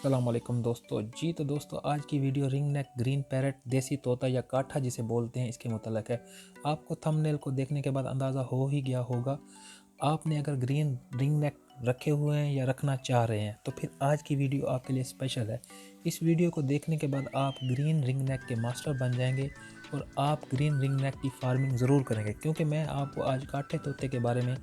अस्सलाम वालेकुम दोस्तों। तो दोस्तों आज की video ring neck green parrot देसी तोता या काठा जिसे बोलते हैं इसके मुतल्लिक है। आपको थंबनेल को देखने के बाद अंदाज़ा हो ही गया होगा। आपने अगर ग्रीन रिंग नेक रखे हुए हैं या रखना चाह रहे हैं तो फिर आज की वीडियो आपके लिए स्पेशल है। इस वीडियो को देखने के बाद आप ग्रीन रिंग नेक के मास्टर बन जाएंगे और आप ग्रीन रिंग नेक की फार्मिंग ज़रूर करेंगे, क्योंकि मैं आपको आज काठे तोते के बारे में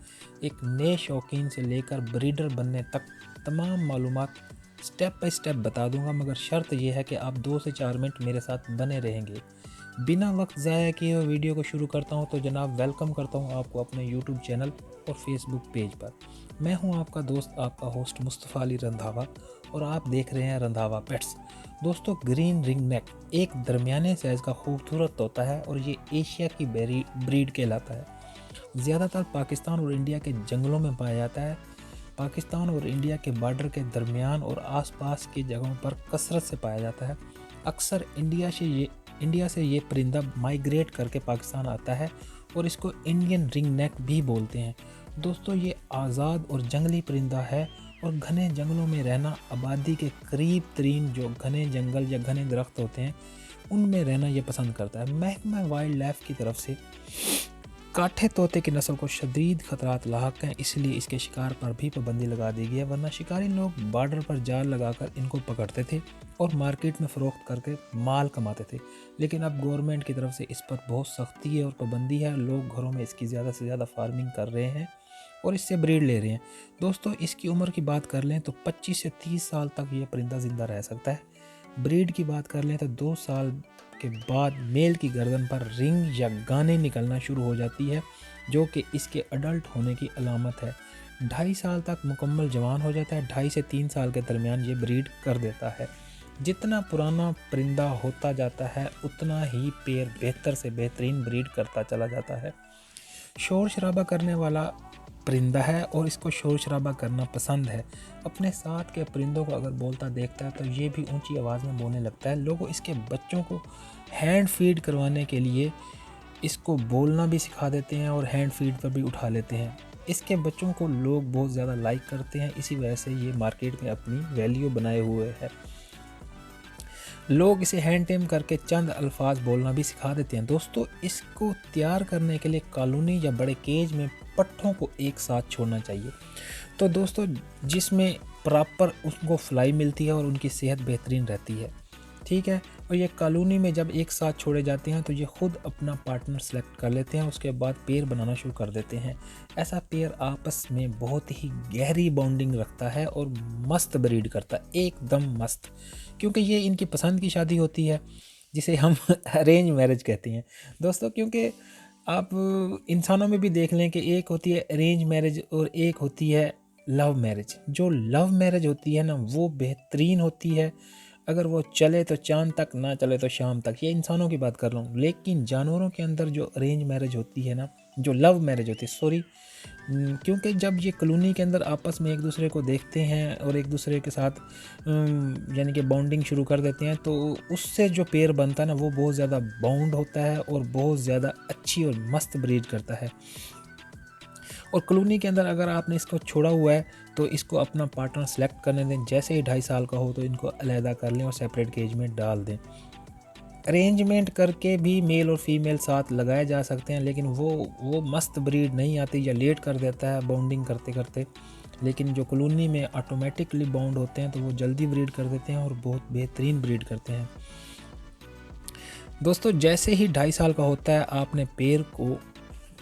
एक नए शौकीन से लेकर ब्रीडर बनने तक तमाम मालूमात स्टेप बाय स्टेप बता दूंगा, मगर शर्त यह है कि आप 2 से 4 मिनट मेरे साथ बने रहेंगे। बिना वक्त ज़ाया किए हुए वीडियो को शुरू करता हूं तो जनाब वेलकम करता हूं आपको अपने यूट्यूब चैनल और फेसबुक पेज पर। मैं हूं आपका दोस्त, आपका होस्ट मुस्तफ़ा अली रंधावा और आप देख रहे हैं रंधावा पेट्स। दोस्तों, ग्रीन रिंग नेक एक दरमियाने साइज़ का खूबसूरत तोता है और ये एशिया की ब्रीड कहलाता है। ज़्यादातर पाकिस्तान और इंडिया के जंगलों में पाया जाता है। पाकिस्तान और इंडिया के बॉर्डर के दरमियान और आसपास की जगहों पर कसरत से पाया जाता है। अक्सर इंडिया से ये परिंदा माइग्रेट करके पाकिस्तान आता है और इसको इंडियन रिंग नेक भी बोलते हैं। दोस्तों, ये आज़ाद और जंगली परिंदा है और घने जंगलों में रहना, आबादी के करीब तरीन जो घने जंगल या घने दरख्त होते हैं उनमें रहना ये पसंद करता है। महकमा वाइल्ड लाइफ की तरफ से काठे तोते की नस्ल को शदीद खतरात लाहक हैं, इसलिए इसके शिकार पर भी पाबंदी लगा दी गई है, वरना शिकारी लोग बॉर्डर पर जाल लगाकर इनको पकड़ते थे और मार्केट में फ़रोख्त करके माल कमाते थे। लेकिन अब गवर्नमेंट की तरफ से इस पर बहुत सख्ती है और पाबंदी है। लोग घरों में इसकी ज़्यादा से ज़्यादा फार्मिंग कर रहे हैं और इससे ब्रीड ले रहे हैं। दोस्तों, इसकी उम्र की बात कर लें तो 25 से 30 साल तक ये परिंदा ज़िंदा रह सकता है। ब्रीड की बात कर लें तो 2 साल के बाद मेल की गर्दन पर रिंग या गाने निकलना शुरू हो जाती है, जो कि इसके अडल्ट होने की अलामत है। 2.5 साल तक मुकम्मल जवान हो जाता है। 2.5 से 3 साल के दरमियान ये ब्रीड कर देता है। जितना पुराना परिंदा होता जाता है उतना ही पेड़ बेहतर से बेहतरीन ब्रीड करता चला जाता है। शोर शराबा करने वाला परिंदा है और इसको शोर शराबा करना पसंद है। अपने साथ के परिंदों को अगर बोलता देखता है तो ये भी ऊंची आवाज़ में बोलने लगता है। लोग इसके बच्चों को हैंड फीड करवाने के लिए इसको बोलना भी सिखा देते हैं और हैंड फीड पर भी उठा लेते हैं। इसके बच्चों को लोग बहुत ज़्यादा लाइक करते हैं, इसी वजह से ये मार्केट में अपनी वैल्यू बनाए हुए है। लोग इसे हैंड टेम करके चंद अल्फाज बोलना भी सिखा देते हैं। दोस्तों, इसको तैयार करने के लिए कॉलोनी या बड़े केज में पट्ठों को एक साथ छोड़ना चाहिए, तो दोस्तों जिसमें प्रॉपर उनको फ्लाई मिलती है और उनकी सेहत बेहतरीन रहती है। ठीक है, और ये कॉलोनी में जब एक साथ छोड़े जाते हैं तो ये खुद अपना पार्टनर सेलेक्ट कर लेते हैं, उसके बाद पेयर बनाना शुरू कर देते हैं। ऐसा पेयर आपस में बहुत ही गहरी बॉन्डिंग रखता है और मस्त ब्रीड करता है, एकदम मस्त, क्योंकि ये इनकी पसंद की शादी होती है जिसे हम अरेंज मैरिज कहते हैं। दोस्तों, क्योंकि आप इंसानों में भी देख लें कि एक होती है अरेंज मैरिज और एक होती है लव मैरिज। जो लव मैरिज होती है ना, वो बेहतरीन होती है। अगर वो चले तो चांद तक, ना चले तो शाम तक। ये इंसानों की बात कर रहा हूँ। लेकिन जानवरों के अंदर जो अरेंज मैरिज होती है ना, जो लव मैरिज होती है, सॉरी, क्योंकि जब ये कॉलोनी के अंदर आपस में एक दूसरे को देखते हैं और एक दूसरे के साथ यानी कि बॉन्डिंग शुरू कर देते हैं, तो उससे जो पेयर बनता है ना, वो बहुत ज़्यादा बॉन्ड होता है और बहुत ज़्यादा अच्छी और मस्त ब्रीड करता है। और कॉलोनी के अंदर अगर आपने इसको छोड़ा हुआ है तो इसको अपना पार्टनर सेलेक्ट करने दें। जैसे ही 2.5 साल का हो तो इनको अलहदा कर लें और सेपरेट केज में डाल दें। अरेंजमेंट करके भी मेल और फीमेल साथ लगाए जा सकते हैं, लेकिन वो मस्त ब्रीड नहीं आती या लेट कर देता है बॉन्डिंग करते करते। लेकिन जो कॉलोनी में ऑटोमेटिकली बॉन्ड होते हैं तो वो जल्दी ब्रीड कर देते हैं और बहुत बेहतरीन ब्रीड करते हैं। दोस्तों, जैसे ही 2.5 साल का होता है, आपने पेयर को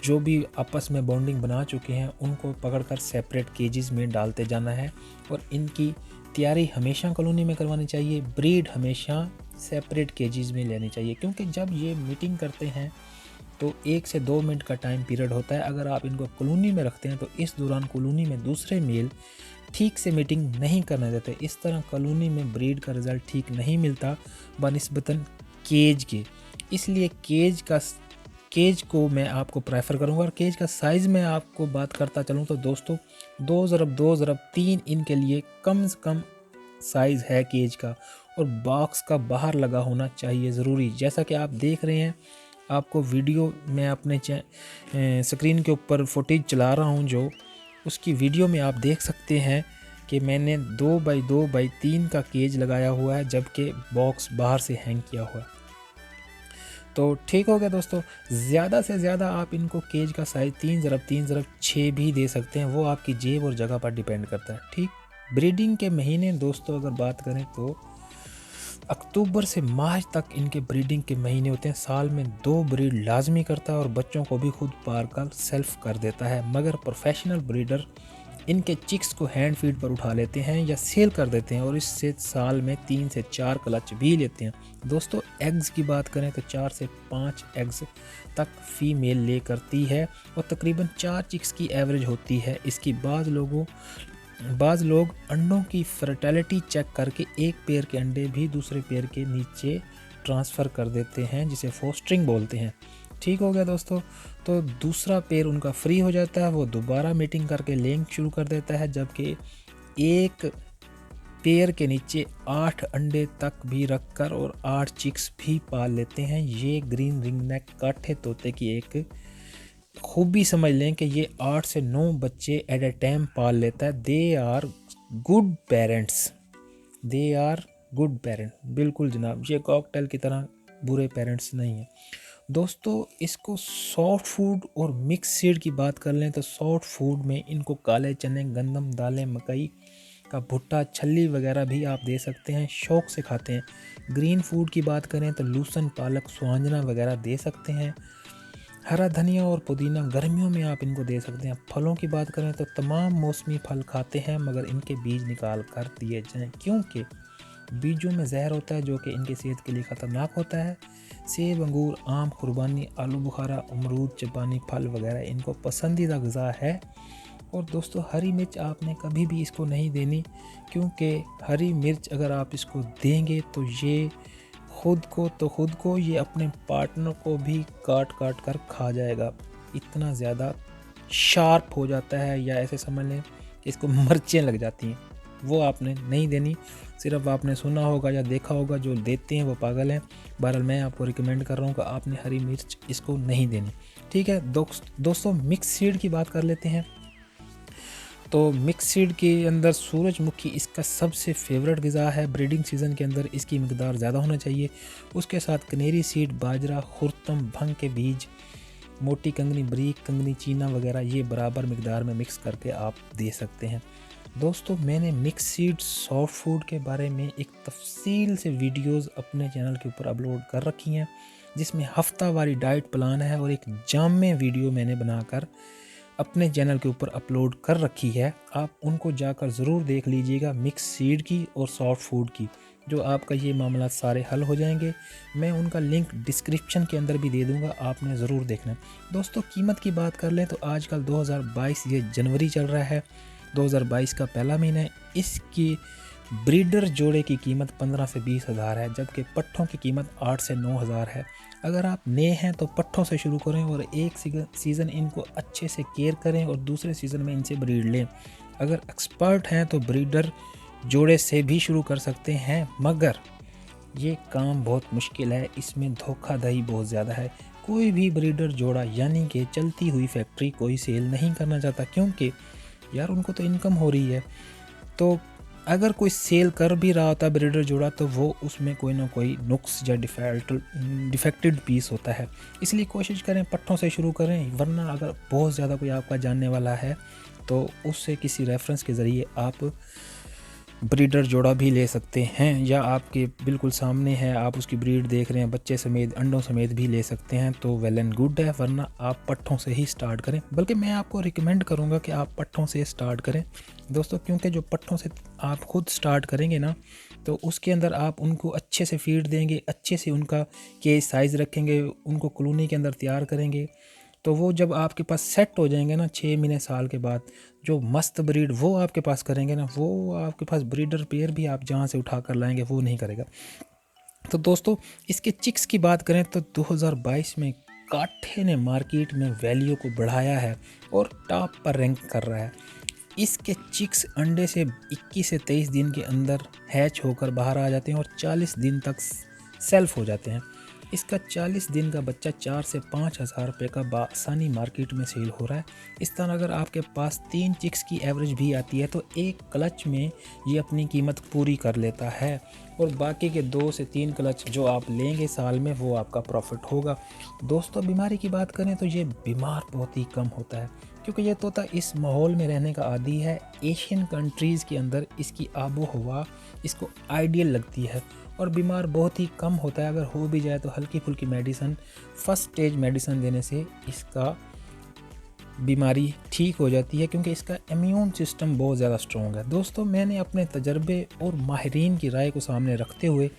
जो भी आपस में बॉन्डिंग बना चुके हैं उनको पकड़कर सेपरेट केजेस में डालते जाना है और इनकी तैयारी हमेशा कॉलोनी में करवानी चाहिए। ब्रीड हमेशा सेपरेट केजेस में लेनी चाहिए, क्योंकि जब ये मीटिंग करते हैं तो 1 से 2 मिनट का टाइम पीरियड होता है। अगर आप इनको कॉलोनी में रखते हैं तो इस दौरान कॉलोनी में दूसरे मेल ठीक से मीटिंग नहीं करने देते। इस तरह कॉलोनी में ब्रीड का रिज़ल्ट ठीक नहीं मिलता बनस्बतन केज के। इसलिए केज को मैं आपको प्रेफर करूंगा। और केज का साइज़ में आपको बात करता चलूं तो दोस्तों 2x2x3 इनके लिए कम से कम साइज़ है केज का, और बॉक्स का बाहर लगा होना चाहिए ज़रूरी। जैसा कि आप देख रहे हैं, आपको वीडियो में अपने स्क्रीन के ऊपर फुटेज चला रहा हूं, जो उसकी वीडियो में आप देख सकते हैं कि मैंने 2x2x3 का केज लगाया हुआ है, जबकि बॉक्स बाहर से हैंग किया हुआ है। तो ठीक हो गया दोस्तों। ज़्यादा से ज़्यादा आप इनको केज का साइज़ 3x3x6 भी दे सकते हैं, वो आपकी जेब और जगह पर डिपेंड करता है। ठीक, ब्रीडिंग के महीने दोस्तों अगर बात करें तो अक्टूबर से मार्च तक इनके ब्रीडिंग के महीने होते हैं। साल में 2 ब्रीड लाजमी करता है और बच्चों को भी खुद पार कर सेल्फ कर देता है। मगर प्रोफेशनल ब्रीडर इनके चिक्स को हैंड फीड पर उठा लेते हैं या सेल कर देते हैं और इससे साल में 3 से 4 क्लच भी लेते हैं। दोस्तों एग्स की बात करें तो 4 से 5 एग्स तक फीमेल ले करती है और तकरीबन 4 चिक्स की एवरेज होती है इसकी। बाज़ लोग अंडों की फर्टिलिटी चेक करके एक पेयर के अंडे भी दूसरे पेयर के नीचे ट्रांसफ़र कर देते हैं, जिसे फोस्टरिंग बोलते हैं। ठीक हो गया दोस्तों। तो दूसरा पेयर उनका फ्री हो जाता है, वो दोबारा मीटिंग करके लेंग शुरू कर देता है, जबकि एक पेयर के नीचे 8 अंडे तक भी रखकर और 8 चिक्स भी पाल लेते हैं। ये ग्रीन रिंग नेक काठे तोते की एक खूबी समझ लें कि ये 8 से 9 बच्चे एट ए टाइम पाल लेता है। They are good parents, they are good parent. बिल्कुल जनाब, ये कॉकटेल की तरह बुरे पेरेंट्स नहीं हैं। दोस्तों इसको सॉफ्ट फूड और मिक्स सीड की बात कर लें तो सॉफ्ट फूड में इनको काले चने, गंदम, दालें, मकई का भुट्टा, छल्ली वगैरह भी आप दे सकते हैं, शौक़ से खाते हैं। ग्रीन फूड की बात करें तो लूसन, पालक, स्वांजना वगैरह दे सकते हैं। हरा धनिया और पुदीना गर्मियों में आप इनको दे सकते हैं। फलों की बात करें तो तमाम मौसमी फल खाते हैं, मगर इनके बीज निकाल कर दिए जाएं, क्योंकि बीजों में जहर होता है जो कि इनकी सेहत के लिए ख़तरनाक होता है। सेब, अंगूर, आम, कुर्बानी, आलू बुखारा, अमरूद, चबानी फल वगैरह इनको पसंदीदा ग़िज़ा है। और दोस्तों हरी मिर्च आपने कभी भी इसको नहीं देनी, क्योंकि हरी मिर्च अगर आप इसको देंगे तो ये खुद को ये अपने पार्टनर को भी काट कर खा जाएगा। इतना ज़्यादा शार्प हो जाता है, या ऐसे समझ लें कि इसको मिर्चें लग जाती हैं। वो आपने नहीं देनी। सिर्फ आपने सुना होगा या देखा होगा, जो देते हैं वो पागल हैं। बहरहाल मैं आपको रिकमेंड कर रहा हूँ कि आपने हरी मिर्च इसको नहीं देनी। ठीक है दोस्तों, मिक्स सीड की बात कर लेते हैं। तो मिक्स सीड के अंदर सूरजमुखी इसका सबसे फेवरेट ग़िज़ा है। ब्रीडिंग सीज़न के अंदर इसकी मिकदार ज़्यादा होना चाहिए। उसके साथ कनेरी सीड, बाजरा, खुर्तम, भंग के बीज, मोटी कंगनी, बरीक कंगनी, चीना वगैरह ये बराबर मिकदार में मिक्स करके आप दे सकते हैं। दोस्तों मैंने मिक्स सीड सॉफ्ट फूड के बारे में एक तफसील से वीडियोस अपने चैनल के ऊपर अपलोड कर रखी हैं, जिसमें हफ्तावारी डाइट प्लान है और एक जामे वीडियो मैंने बनाकर अपने चैनल के ऊपर अपलोड कर रखी है। आप उनको जाकर ज़रूर देख लीजिएगा, मिक्स सीड की और सॉफ्ट फूड की, जो आपका ये मामला सारे हल हो जाएंगे। मैं उनका लिंक डिस्क्रिप्शन के अंदर भी दे दूंगा, आपने ज़रूर देखना। दोस्तों कीमत की बात कर लें तो आजकल 2022 ये जनवरी चल रहा है, 2022 का पहला महीना है। इसकी ब्रीडर जोड़े की कीमत 15 से 20 हज़ार है, जबकि पट्ठों की कीमत 8 से 9 हज़ार है। अगर आप नए हैं तो पट्ठों से शुरू करें और एक सीज़न इनको अच्छे से केयर करें और दूसरे सीज़न में इनसे ब्रीड लें। अगर एक्सपर्ट हैं तो ब्रीडर जोड़े से भी शुरू कर सकते हैं, मगर ये काम बहुत मुश्किल है, इसमें धोखाधड़ी बहुत ज़्यादा है। कोई भी ब्रीडर जोड़ा यानी कि चलती हुई फैक्ट्री कोई सेल नहीं करना चाहता, क्योंकि यार उनको तो इनकम हो रही है। तो अगर कोई सेल कर भी रहा होता है ब्रीडर जोड़ा, तो वो उसमें कोई ना कोई नुक्स या डिफेक्टेड पीस होता है। इसलिए कोशिश करें पट्ठों से शुरू करें, वरना अगर बहुत ज़्यादा कोई आपका जानने वाला है तो उससे किसी रेफरेंस के ज़रिए आप ब्रीडर जोड़ा भी ले सकते हैं, या आपके बिल्कुल सामने है, आप उसकी ब्रीड देख रहे हैं, बच्चे समेत, अंडों समेत भी ले सकते हैं, तो वेल एंड गुड है। वरना आप पट्ठों से ही स्टार्ट करें, बल्कि मैं आपको रिकमेंड करूंगा कि आप पट्ठों से स्टार्ट करें दोस्तों, क्योंकि जो पट्ठों से आप खुद स्टार्ट करेंगे ना, तो उसके अंदर आप उनको अच्छे से फीड देंगे, अच्छे से उनका केज साइज़ रखेंगे, उनको कॉलोनी के अंदर तैयार करेंगे, तो वो जब आपके पास सेट हो जाएंगे ना 6 महीने साल के बाद, जो मस्त ब्रीड वो आपके पास करेंगे ना, वो आपके पास ब्रीडर पेयर भी आप जहाँ से उठा कर लाएंगे वो नहीं करेगा। तो दोस्तों इसके चिक्स की बात करें तो 2022 में काठे ने मार्केट में वैल्यू को बढ़ाया है और टॉप पर रैंक कर रहा है। इसके चिक्स अंडे से 21 से 23 दिन के अंदर हैच होकर बाहर आ जाते हैं और 40 दिन तक सेल्फ हो जाते हैं। इसका 40 दिन का बच्चा 4 से 5 हज़ार रुपये का बासानी मार्केट में सेल हो रहा है। इस तरह अगर आपके पास 3 चिक्स की एवरेज भी आती है तो एक क्लच में ये अपनी कीमत पूरी कर लेता है, और बाकी के 2 से 3 क्लच जो आप लेंगे साल में वो आपका प्रॉफिट होगा। दोस्तों बीमारी की बात करें तो ये बीमार बहुत ही कम होता है, क्योंकि ये तोता इस माहौल में रहने का आदी है। एशियन कंट्रीज़ के अंदर इसकी आबो हवा इसको आइडियल लगती है, और बीमार बहुत ही कम होता है। अगर हो भी जाए तो हल्की फुल्की मेडिसिन, फर्स्ट स्टेज मेडिसिन देने से इसका बीमारी ठीक हो जाती है, क्योंकि इसका इम्यून सिस्टम बहुत ज़्यादा स्ट्रॉन्ग है। दोस्तों मैंने अपने तजर्बे और माहिरीन की राय को सामने रखते हुए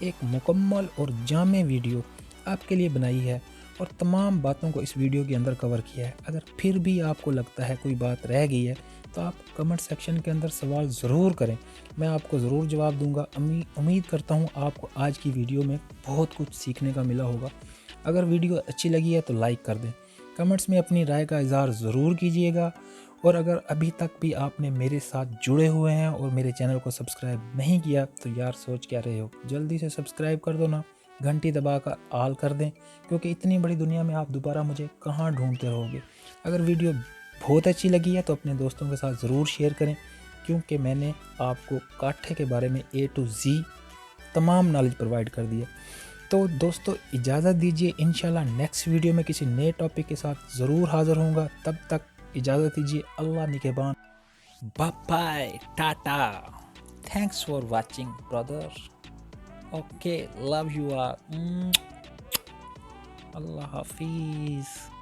एक मुकम्मल और जामे वीडियो आपके लिए बनाई है, और तमाम बातों को इस वीडियो के अंदर कवर किया है। अगर फिर भी आपको लगता है कोई बात रह गई है तो आप कमेंट सेक्शन के अंदर सवाल ज़रूर करें, मैं आपको ज़रूर जवाब दूंगा। उम्मीद करता हूँ आपको आज की वीडियो में बहुत कुछ सीखने का मिला होगा। अगर वीडियो अच्छी लगी है तो लाइक कर दें, कमेंट्स में अपनी राय का इज़हार ज़रूर कीजिएगा, और अगर अभी तक भी आपने मेरे साथ जुड़े हुए हैं और मेरे चैनल को सब्सक्राइब नहीं किया तो यार सोच क्या रहे हो, जल्दी से सब्सक्राइब कर दो ना, घंटी दबाकर ऑल कर दें, क्योंकि इतनी बड़ी दुनिया में आप दोबारा मुझे कहाँ ढूंढते रहोगे। अगर वीडियो बहुत अच्छी लगी है तो अपने दोस्तों के साथ ज़रूर शेयर करें, क्योंकि मैंने आपको काठे के बारे में A to Z तमाम नॉलेज प्रोवाइड कर दिया। तो दोस्तों इजाज़त दीजिए, इंशाल्लाह नेक्स्ट वीडियो में किसी नए टॉपिक के साथ ज़रूर हाज़िर होऊंगा। तब तक इजाज़त दीजिए, अल्लाह निगहबान, bye bye, tata, thanks for watching brother, okay, love you आर, अल्लाह हाफिज़।